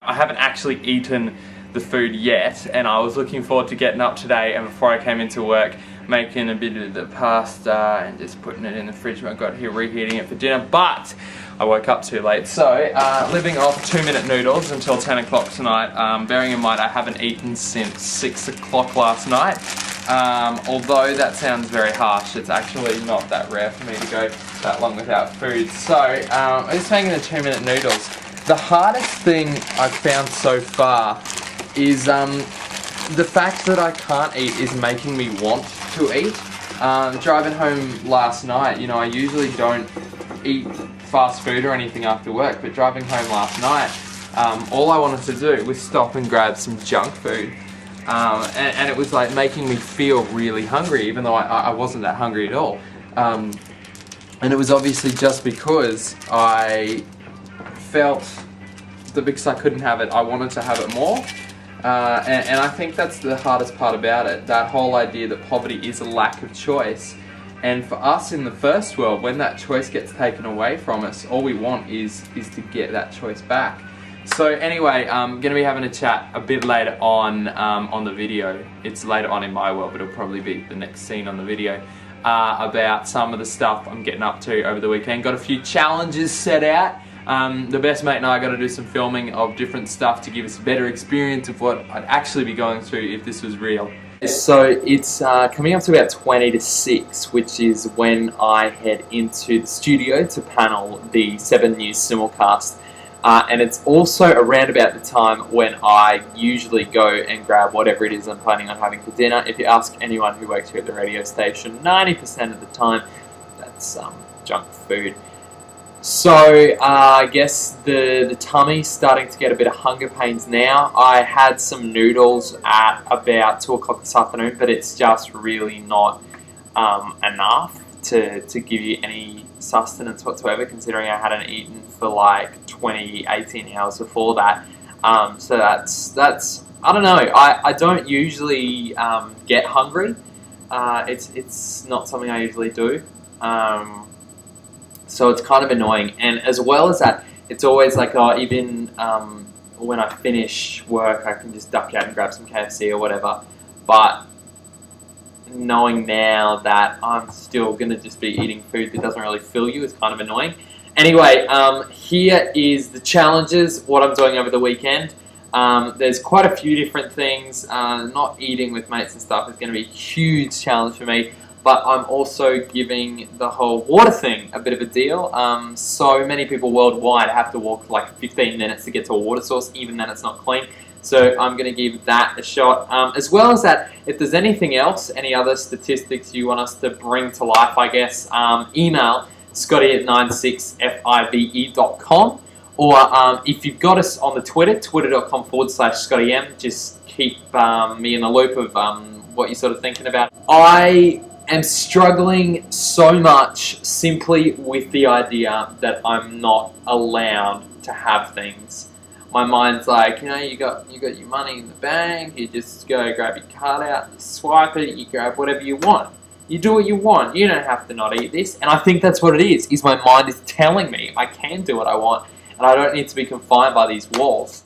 I haven't actually eaten the food yet, and I was looking forward to getting up today, and before I came into work, making a bit of the pasta and just putting it in the fridge when I got here, reheating it for dinner, but I woke up too late. So, living off 2-minute noodles until 10 o'clock tonight, bearing in mind I haven't eaten since 6 o'clock last night. Although that sounds very harsh, it's actually not that rare for me to go that long without food. So, I'm just making the 2-minute noodles. The hardest thing I've found so far is the fact that I can't eat is making me want to eat. Driving home last night, you know, I usually don't eat fast food or anything after work, but driving home last night, all I wanted to do was stop and grab some junk food. And it was like making me feel really hungry, even though I wasn't that hungry at all. And it was obviously just because I felt that because I couldn't have it, I wanted to have it more. And I think that's the hardest part about it, that whole idea that poverty is a lack of choice. And for us in the first world, when that choice gets taken away from us, all we want is to get that choice back. So anyway, I'm going to be having a chat a bit later on the video. It's later on in my world, but it'll probably be the next scene on the video, about some of the stuff I'm getting up to over the weekend. Got a few challenges set out. The best mate and I got to do some filming of different stuff to give us a better experience of what I'd actually be going through if this was real. So it's coming up to about 20 to 6, which is when I head into the studio to panel the 7 News simulcast. And it's also around about the time when I usually go and grab whatever it is I'm planning on having for dinner. If you ask anyone who works here at the radio station, 90% of the time, that's junk food. So I guess the tummy's starting to get a bit of hunger pains now. I had some noodles at about 2 o'clock this afternoon, but it's just really not enough to give you any sustenance whatsoever, considering I hadn't eaten for like 18 hours before that. So that's I don't know. I don't usually get hungry. It's not something I usually do. So it's kind of annoying. And as well as that, it's always like, even when I finish work, I can just duck out and grab some KFC or whatever. But knowing now that I'm still going to just be eating food that doesn't really fill you is kind of annoying. Anyway, here is the challenges, what I'm doing over the weekend. There's quite a few different things. Not eating with mates and stuff is going to be a huge challenge for me. But I'm also giving the whole water thing a bit of a deal. So many people worldwide have to walk like 15 minutes to get to a water source, even then it's not clean. So I'm going to give that a shot. As well as that, if there's anything else, any other statistics you want us to bring to life, I guess, email Scotty at 96five.com. Or if you've got us on the Twitter, twitter.com/ScottyM, just keep me in the loop of what you're sort of thinking about. I am struggling so much simply with the idea that I'm not allowed to have things. My mind's like, you know, you got your money in the bank, you just go grab your card out, you swipe it, you grab whatever you want. You do what you want, you don't have to not eat this. And I think that's what it is my mind is telling me I can do what I want and I don't need to be confined by these walls.